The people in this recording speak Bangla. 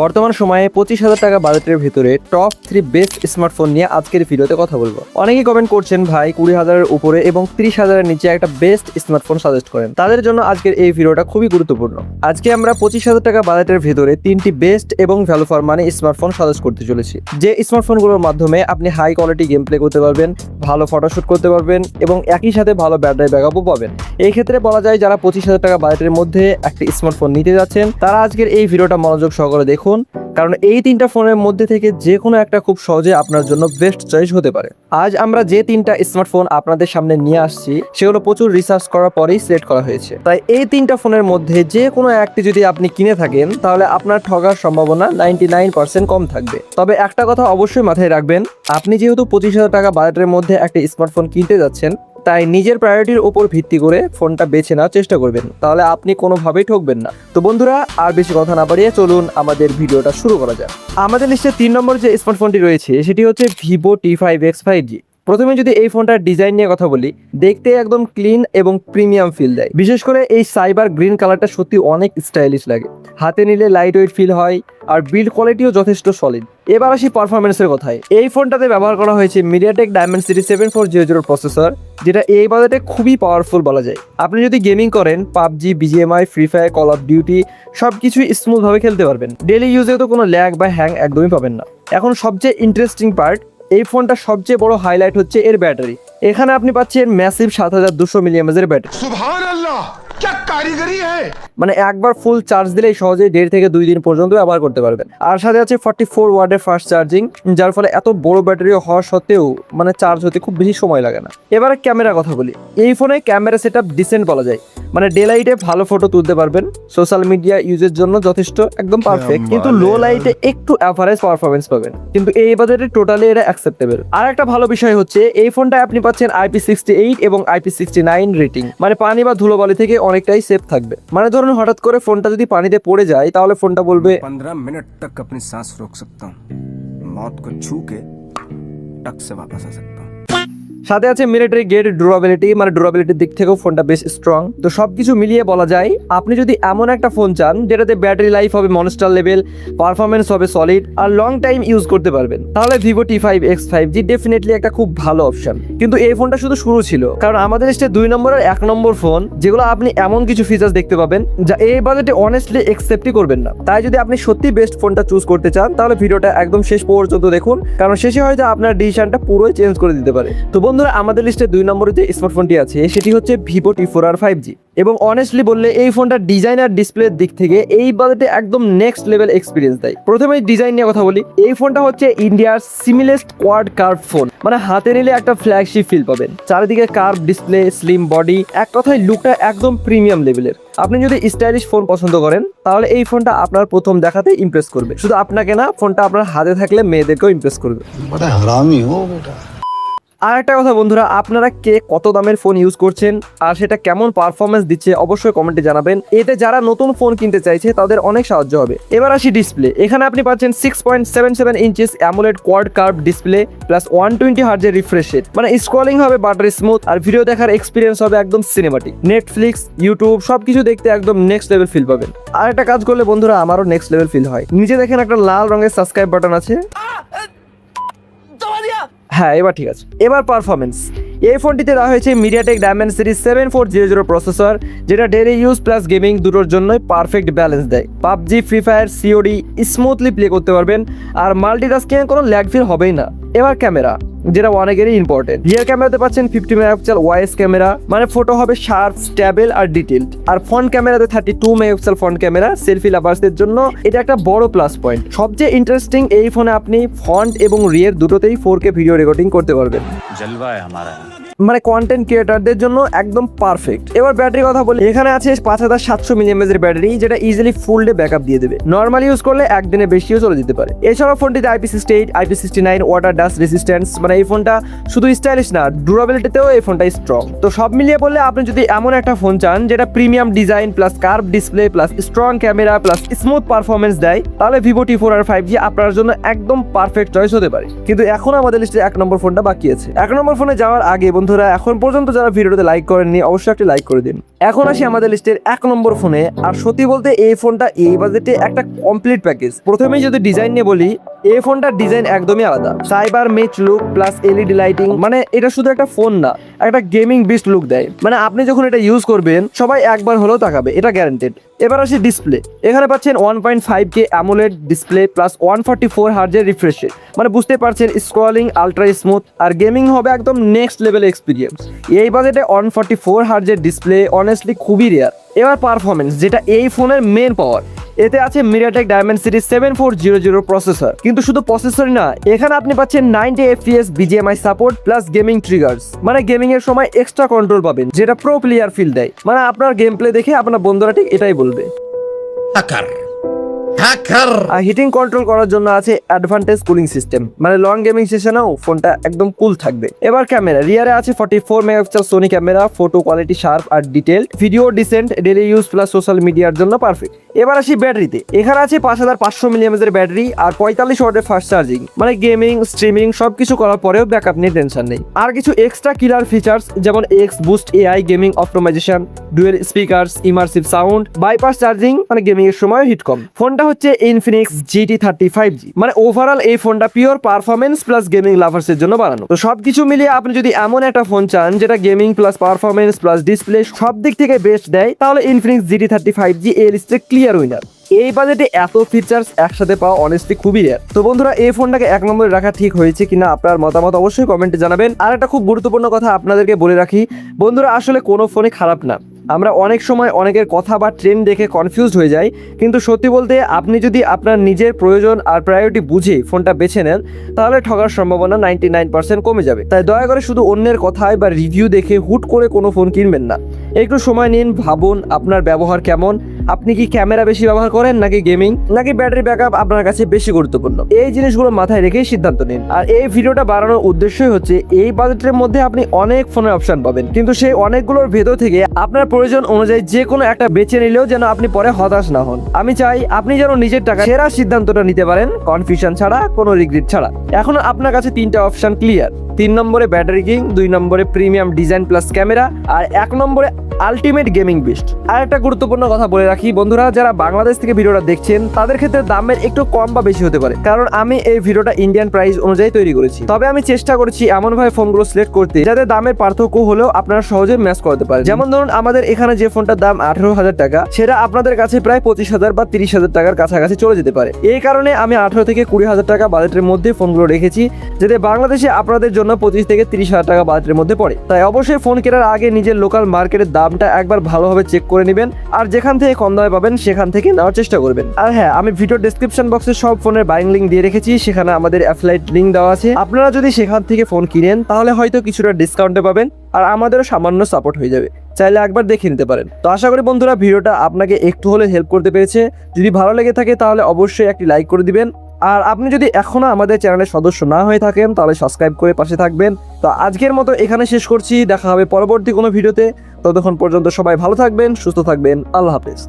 বর্তমান সময়ে 25,000 টাকা বাজেটের ভিতরে টপ 3 বেস্ট স্মার্টফোন নিয়ে আজকের ভিডিওতে কথা বলবো। অনেকেই কমেন্ট করছেন ভাই 20,000-এর উপরে এবং 30,000-এর নিচে একটা বেস্ট স্মার্টফোন সাজেস্ট করেন, তাদের জন্য আজকের এই ভিডিওটা খুবই গুরুত্বপূর্ণ। আজকে আমরা 25,000 টাকা বাজেটের ভিতরে 3টি বেস্ট এবং value for money smartphone suggest করতে চলেছি, যে স্মার্টফোনগুলোর মাধ্যমে আপনি হাই কোয়ালিটি গেম প্লে করতে পারবেন, ভালো ফটোশুট করতে পারবেন এবং একই সাথে ভালো ব্যাটারি ব্যাকআপও পাবেন। এই ক্ষেত্রে বলা যায় যারা 25,000 টাকা বাজেটের মধ্যে একটা স্মার্টফোন নিতে যাচ্ছেন তারা আজকের এই ভিডিওটা মনোযোগ সহকারে দেখুন, কারণ এই 3টা ফোনের মধ্যে থেকে যে কোনো একটা খুব সহজে আপনার জন্য বেস্ট চয়েস হতে পারে। আজ আমরা যে 3টা স্মার্টফোন আপনাদের সামনে নিয়ে আসছি সেগুলো প্রচুর রিসার্চ করার পরেই সিলেক্ট করা হয়েছে। তাই এই 3টা ফোনের মধ্যে যে কোনো একটি যদি আপনি কিনে থাকেন তাহলে আপনার ঠগার সম্ভাবনা 99% কম থাকবে। তবে একটা কথা অবশ্যই মাথায় রাখবেন, আপনি যেহেতু 25,000 টাকা বাজেটের মধ্যে একটা স্মার্টফোন কিনতে যাচ্ছেন, তাই নিজের প্রায়োরিটির উপর ভিত্তি করে ফোনটা বেছে নেওয়ার চেষ্টা করবেন, তাহলে আপনি কোনোভাবেই ঠকবেন না। তো বন্ধুরা, আর বেশি কথা না বাড়িয়ে চলুন আমাদের ভিডিওটা শুরু করা যাক। আমাদের লিস্টে 3 নম্বর যে স্মার্টফোনটি রয়েছে সেটি হচ্ছে ভিভো T5X 5G। প্রথমে যদি এই ফোনটার ডিজাইন নিয়ে কথা বলি, দেখতে একদম ক্লিন এবং প্রিমিয়াম ফিল দেয়। বিশেষ করে এই সাইবার গ্রিন কালারটা সত্যি অনেক স্টাইলিশ লাগে, হাতে নিলে লাইট ওয়েট ফিল হয় আর বিল্ড কোয়ালিটিও যথেষ্ট সলিড। এবার আসি পারফরমেন্সের কথায়। এই ফোনটাতে ব্যবহার করা হয়েছে মিডিয়াটেক ডায়মেনসিটি 7400 প্রসেসর, যেটা এই বাজেটে খুবই পাওয়ারফুল বলা যায়। আপনি যদি গেমিং করেন, PUBG, BGMI, free fire, call of duty সব কিছুই স্মুথভাবে খেলতে পারবেন। ডেলি ইউজেও তো কোনো ল্যাগ বা হ্যাং একদমই পাবেন না। এখন সবচেয়ে ইন্টারেস্টিং পার্ট, এই ফোনটা সবচেয়ে বড় হাইলাইট হচ্ছে এর ব্যাটারি। এখানে আপনি পাচ্ছেন ম্যাসিভ 7200 মিলিঅ্যাম্পের ব্যাটারি। সুবহানাল্লাহ, কি কারিগরি হ্যায়! মানে একবার ফুল চার্জ দিলেই সহজেই 1.5 থেকে 2 দিন পর্যন্ত ব্যবহার করতে পারবেন। আর সাথে আছে 44 ওয়াটের ফাস্ট চার্জিং, যার ফলে এত বড় ব্যাটারি হওয়া সত্ত্বেও চার্জ হতে খুব বেশি সময় লাগে না। এবারে ক্যামেরার কথা বলি। এই ফোনে ক্যামেরা সেটআপ ডিসেন্ট বলা যায়, ডে লাইটে ভালো ফটো তুলতে পারবেন, সোশ্যাল মিডিয়া ইউজের জন্য যথেষ্ট, একদম পারফেক্ট। কিন্তু লো লাইটে একটু অ্যাভারেজ পারফরমেন্স পাবেন, কিন্তু এই বাজেটে টোটালি এটা অ্যাকসেপ্টেবল। আর একটা ভালো বিষয় হচ্ছে এই ফোনটা আপনি পাচ্ছেন IP68 এবং IP69 রেটিং, পানি বা ধুলোবালি থেকে অনেকটাই সেফ থাকবে। ধরুন হঠাৎ করে ফোনটা যদি পানিতে পড়ে যায় তাহলে ফোনটা বলবে 15 मिनट तक अपनी सांस रोक सकता हूँ, मौत को छू के टक से वापस आ सकता हूँ। সাথে আছে মিলিটারি গ্রেড ডুরাবিলিটি, ডুরাবিলিটির দিক থেকেও ফোনটা বেশ স্ট্রং। তো সবকিছু মিলিয়ে বলা যায় আপনি যদি এমন একটা ফোন চান যেটাতে ব্যাটারি লাইফ হবে মনস্টার লেভেল, পারফরমেন্স হবে সলিড আর লং টাইম ইউজ করতে পারবেন, তাহলে ভিভো T5X 5G ডেফিনেটলি একটা খুব ভালো অপশন। কিন্তু এই ফোনটা শুধু শুরু ছিল, কারণ আমাদের লিস্টে 2 নম্বর আর 1 নম্বর ফোন যেগুলো আপনি এমন কিছু ফিচার্স দেখতে পাবেন যা এই বাজেটে অনেস্টলি একসেপ্টই করবেন না। তাই যদি আপনি সত্যি বেস্ট ফোনটা চুজ করতে চান তাহলে ভিডিওটা একদম শেষ পর্যন্ত দেখুন, কারণ শেষে হয়তো আপনার ডিসিশনটা পুরোই চেঞ্জ করে দিতে পারে। তো বন্ধুরা, আমাদের লিস্টে 2 নম্বরে যে স্মার্টফোনটি আছে সেটি হচ্ছে ভিভো T4R 5G। এবং অনেস্টলি বললে এই ফোনটা ডিজাইন আর ডিসপ্লের দিক থেকে এই বাজেটে একদম নেক্সট লেভেল এক্সপিরিয়েন্স দেয়। প্রথমে ডিজাইন নিয়ে কথা বলি। এই ফোনটা হচ্ছে ইন্ডিয়ার সিমিলেস্ট কোয়াড কার্ভ ফোন, হাতে নিলে একটা ফ্ল্যাগশিপ ফিল পাবেন। চারিদিকে কার্ভ ডিসপ্লে, স্লিম বডি, এক কথায় লুকটা একদম প্রিমিয়াম লেভেলের। আপনি যদি স্টাইলিশ ফোন পছন্দ করেন তাহলে এই ফোনটা আপনার প্রথম দেখাতে ইমপ্রেস করবে। শুধু আপনাকে না, ফোনটা আপনার হাতে থাকলে মেয়েদেরকেও ইমপ্রেস করবে। আর একটা কথা বন্ধুরা, আপনারা কে কত দামের ফোন ইউজ করছেন আর সেটা কেমন পারফরমেন্স দিচ্ছে অবশ্যই কমেন্টে জানাবেন। এতে যারা নতুন ফোন কিনতে চাইছে তাদের অনেক সাহায্য হবে। এবার আসি ডিসপ্লে। এখানে আপনি পাচ্ছেন 6.77 inches AMOLED quad curve display plus 120 হার্জের রিফ্রেশ রেট। স্ক্রলিং হবে বাটার স্মুথ আর ভিডিও দেখার এক্সপিরিয়েন্স হবে একদম সিনেমাটিক। নেটফ্লিক্স, ইউটিউব সবকিছু দেখতে একদম নেক্সট লেভেল ফিল পাবেন। আর একটা কাজ করলে বন্ধুরা আমারও নেক্সট লেভেল ফিল হয়। নিচে দেখেন একটা লাল রঙের সাবস্ক্রাইব বাটন আছে। হ্যাঁ, এবার ঠিক আছে। এবার পারফরমেন্স। এই ফোনটিতে দেওয়া হয়েছে মিডিয়াটেক ডায়মেনসিটি 7400 প্রসেসর, যেটা ডেইলি ইউজ প্লাস গেমিং দুটোর জন্যই পারফেক্ট ব্যালেন্স দেয়। PUBG, free fire, COD smoothly play করতে পারবেন আর মাল্টিটাস্কিং কোনো ল্যাগ ফিল হবেই না। এবার ক্যামেরা, যেটা অনেকেরই ইম্পর্টেন্ট। রিয়ার ক্যামেরাতে পাচ্ছেন 50 মেগাপিক্সেল ওয়াইস ক্যামেরা, ফটো হবে শার্প, স্টেবল আর ডিটেইলড। আর ফ্রন্ট ক্যামেরাতে 32 মেগাপিক্সেল ফ্রন্ট ক্যামেরা, সেলফি লাভার্সদের জন্য এটা একটা বড় প্লাস পয়েন্ট। সবচেয়ে ইন্টারেস্টিং, এই ফোনে আপনি ফ্রন্ট এবং রিয়ার দুটোতেই 4K ভিডিও রেকর্ডিং করতে পারবেন। জলওয়া है हमारा, কন্টেন্ট ক্রিয়েটরদের জন্য একদম পারফেক্ট। এবার ব্যাটারির কথা বলি। এখানে আছে 5700 মিলিঅ্যাম্পের ব্যাটারি, যেটা ইজিলি ফুল ডে ব্যাকআপ দিয়ে দেবে। নর্মাল ইউজ করলে একদিনে বেশিও চলে যেতে পারে। এছাড়াও ফোনটিতে IP68, IP69 water dust resistance, এই ফোনটা শুধু স্টাইলিশ না, ডুরাবিলিটিতেও এই ফোনটা স্ট্রং। তো সব মিলিয়ে বললে আপনি যদি এমন একটা ফোন চান যেটা premium design plus curve display plus strong camera plus smooth performance দেয়, তাহলে ভিভো T4R 5G আপনার জন্য একদম পারফেক্ট চয়েস হতে পারে। কিন্তু এখন আমাদের লিস্টে 1 নম্বর ফোনটা বাকি আছে। 1 নম্বর ফোনে যাওয়ার আগে বন্ধুরা এখন পর্যন্ত যারা ভিডিওতে লাইক করেননি অবশ্যই একটি লাইক করে দিন। এখন আসি আমাদের লিস্টের 1 নম্বর ফোনে। আর সত্যি বলতে এই ফোনটা এই বাজেটে একটা কমপ্লিট প্যাকেজ। প্রথমেই যদি ডিজাইন নিয়ে বলি, এই ফোনটার ডিজাইন একদমই আলাদা। Cyber Mech look plus LED lighting, মানে এটা শুধু একটা ফোন না, একটা গেমিং বিস্ট লুক দেয়। মানে আপনি যখন এটা ইউজ করবেন সবাই একবার হলেও তাকাবে, এটা গ্যারান্টেড। এবার আসি ডিসপ্লে। এখানে পাচ্ছেন 1.5K অ্যামোলেড ডিসপ্লে প্লাস 144 হার্জের রিফ্রেশ রেট। মানে বুঝতে পারছেন স্ক্রলিং আলট্রা স্মুথ আর গেমিং হবে একদম নেক্সট লেভেল এক্সপিরিয়েন্স। এই বাজেটে 144 হার্জের ডিসপ্লে অনেস্টলি খুবই রেয়ার। এবার পারফরমেন্স, যেটা এই ফোনের মেন পাওয়ার। এতে আছে MediaTek Dimensity 7400 প্রসেসর। কিন্তু শুধু প্রসেসরই না, এখানে আপনি পাচ্ছেন 90 FPS BGMI support plus gaming triggers. মানে গেমিং এর সময় এক্সট্রা কন্ট্রোল পাবেন, যেটা প্রো প্লেয়ার ফিল দেয়। মানে আপনার গেম প্লে দেখে আপনার বন্ধুরা ঠিক এটাই বলবে। আর হিটিং কন্ট্রোল করার জন্য আছে অ্যাডভান্টেজ কুলিং সিস্টেম। মানে লং গেমিং সেশনেও ফোনটা একদম কুল থাকবে। এবার ক্যামেরা, রিয়ারে আছে 44 megapixel Sony camera, photo quality sharp আর detailed, video decent, daily use plus social মিডিয়ার জন্য পারফেক্ট। এবার আসি ব্যাটারিতে। এখানে আছে 5500 mAh ব্যাটারি আর 45 ওয়াটের ফাস্ট চার্জিং। মানে গেমিং স্ট্রিমিং সবকিছু করার পরেও ব্যাকআপ নিয়ে টেনশন নেই। আর কিছু এক্সট্রা কিলার ফিচার্স যেমন X boost AI gaming optimisation, dual speakers, immersive sound, bypass charging, মানে গেমিং এর সময় হিট কম। ফোনটা হচ্ছে ইনফিনিক্স GT30 5G। মানে ওভারঅল এই ফোনটা pure performance plus gaming lovers এর জন্য বানানো। তো সবকিছু মিলিয়ে আপনি যদি এমন একটা ফোন চান যেটা gaming plus performance plus display সব দিক থেকে বেস্ট দেয়, তাহলে ইনফিনিক্স GT30 5G এই লিস্টে ক্লিয়ার উইনার। এই বাজেটে এত ফিচার্স একসাথে পাওয়া অনেস্টলি খুবই রেয়ার। তো বন্ধুরা এই ফোনটাকে 1 নম্বরে রাখা ঠিক হয়েছে কিনা আপনার মতামত অবশ্যই কমেন্টে জানাবেন। আর একটা খুব গুরুত্বপূর্ণ কথা আপনাদেরকে বলে রাখি বন্ধুরা, আসলে কোনো ফোনই খারাপ না। আমরা অনেক সময় অনেকের কথা বা ট্রেন্ড দেখে কনফিউজড হয়ে যাই, কিন্তু সত্যি বলতে আপনি যদি আপনার নিজের প্রয়োজন আর প্রায়োরিটি বুঝে ফোনটা বেছে নেন, তাহলে ঠকার সম্ভাবনা 99% কমে যাবে। তাই দয়া করে শুধু অন্যের কথায় বা রিভিউ দেখে হুট করে কোনো ফোন কিনবেন না। একটু সময় নিন, ভাবুন আপনার ব্যবহার কেমন, আপনি কি ক্যামেরা বেশি ব্যবহার করেন নাকি গেমিং, নাকি ব্যাটারি ব্যাকআপ আপনার কাছে বেশি গুরুত্বপূর্ণ। এই জিনিসগুলো মাথায় রেখেই সিদ্ধান্ত নিন। আর এই ভিডিওটা বানানোর উদ্দেশ্যই হচ্ছে এই বাজেটের মধ্যে আপনি অনেক ফোনের অপশন পাবেন, কিন্তু সেই অনেকগুলোর ভেতর থেকে আপনার প্রয়োজন অনুযায়ী যে কোনো একটা বেছে নিলেও যেন আপনি পরে হতাশ না হন। আমি চাই আপনি যেন নিজের টাকা সেরা সিদ্ধান্তটা নিতে পারেন, কনফিউশন ছাড়া, কোনো রিগ্রেট ছাড়া। এখন আপনার কাছে 3টা অপশন ক্লিয়ার। 3 নম্বরে ব্যাটারি কিং, 2 নম্বরে প্রিমিয়াম ডিজাইন প্লাস ক্যামেরা, আর 1 নম্বরে আলটিমেট গেমিং বিস্ট। আর একটা গুরুত্বপূর্ণ কথা বলে রাখি বন্ধুরা, যারা বাংলাদেশ থেকে ভিডিওটা দেখছেন তাদের ক্ষেত্রে দামের একটু কম বা বেশি হতে পারে, কারণ আমি এই ভিডিওটা ইন্ডিয়ান প্রাইস অনুযায়ী তৈরি করেছি। তবে আমি চেষ্টা করছি এমনভাবে ফোনগুলো সিলেক্ট করতে যাতে দামের পার্থক্য হলেও আপনারা সহজে ম্যাচ করতে পারেন। যেমন ধরুন আমাদের এখানে যে ফোনটার দাম 18,000 টাকা, সেটা আপনাদের কাছে প্রায় 25,000 বা 30,000 টাকার কাছাকাছি চলে যেতে পারে। এই কারণে আমি 18 থেকে 20,000 টাকা বাজেটের মধ্যে ফোনগুলো রেখেছি, যাতে বাংলাদেশে আপনাদের জন্য 25 থেকে 30,000 টাকা বাজেটের মধ্যে পড়ে। তাই অবশ্যই ফোন কেনার আগে নিজের লোকাল মার্কেটের দামটা একবার ভালোভাবে চেক করে নেবেন, আর যেখান থেকে কম দামে পাবেন সেখান থেকে নেওয়ার চেষ্টা করবেন। আর হ্যাঁ, আমি ভিডিও ডেসক্রিপশন বক্সে সব ফোনের বাইং লিঙ্ক দিয়ে রেখেছি, সেখানে আমাদের অ্যাফিলিয়েট লিঙ্ক দেওয়া আছে। আপনারা যদি সেখান থেকে ফোন কিনেন তাহলে হয়তো কিছুটা ডিসকাউন্টে পাবেন, আর আমাদেরও সামান্য সাপোর্ট হয়ে যাবে। চাইলে একবার দেখে নিতে পারেন। তো আশা করি বন্ধুরা ভিডিওটা আপনাকে একটু হলে হেল্প করতে পেরেছে। যদি ভালো লেগে থাকে তাহলে অবশ্যই একটি লাইক করে দিবেন। আর আপনি যদি এখনো আমাদের চ্যানেলের সদস্য না হয়ে থাকেন তাহলে সাবস্ক্রাইব করে পাশে থাকবেন। তো আজকের মতো এখানে শেষ করছি, দেখা হবে পরবর্তী কোনো ভিডিওতে। ততক্ষণ পর্যন্ত সবাই ভালো থাকবেন, সুস্থ থাকবেন। আল্লাহ হাফেজ।